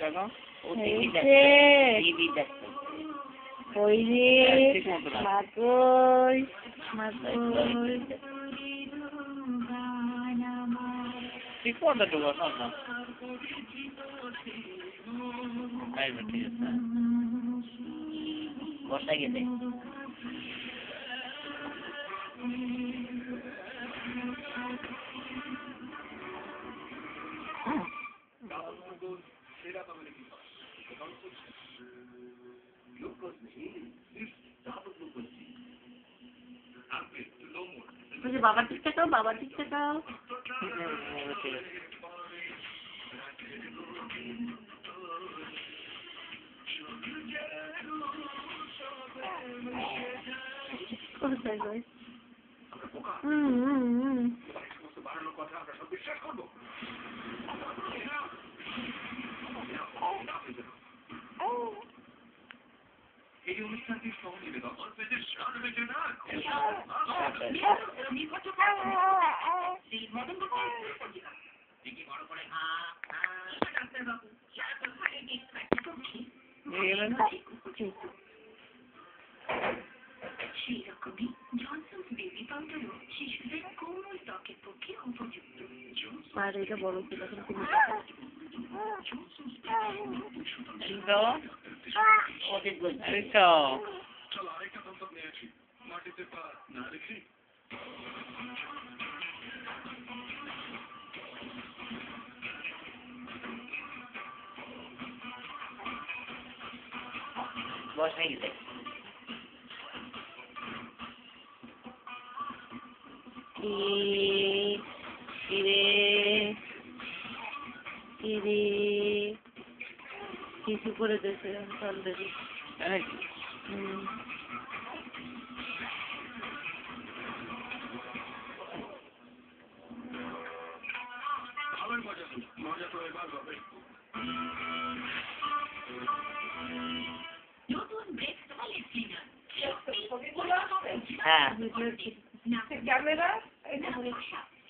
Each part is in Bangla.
দেখো টিভি দেখো ওই রে মাকই মাকই ঠিক মতো ঢুকো না ঠিক আছে বসাই গেছে বাবার দিক থেকেও বাবার দিক থেকেও এই অনুষ্ঠানটি সহযোগিতা সেরকমই জনসন্স বেবি পাউডারও শিশুদের কোমল ত্বকের পক্ষে উপযুক্ত। আর এটা বড় ছিল মাটিতে পা না রেখে বসাই গেছে কিছু করে দিয়েছে অলরেডি মজা তো এবার হবে নতুন ব্রেক টয়লেট ক্লিনার হ্যাঁ ক্যামেরা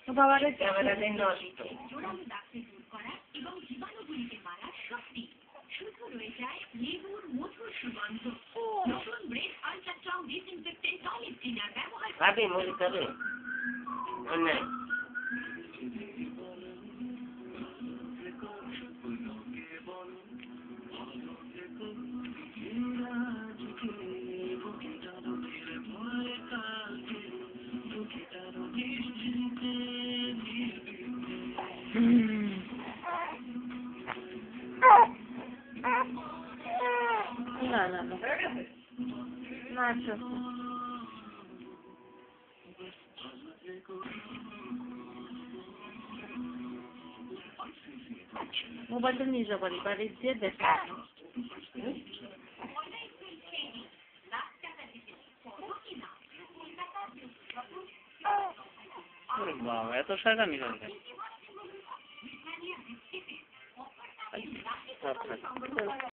বাবারের ক্যামেরা জোড়ালো দাগকে দূর করা এবং জীবাণুগুলিকে মারার শক্তি। শুধু রয়ে যায় লেবুর মধুর সুগন্ধ। নতুন ব্রেক ultra strong disinfectant toilet cleaner ব্যবহার ভাবি মনে করে অন্যায় না না না না আচ্ছা মোবাইলটা নিয়ে যাবারি বাড়ি দিয়ে দেখা বাবা এত শয়তানি করে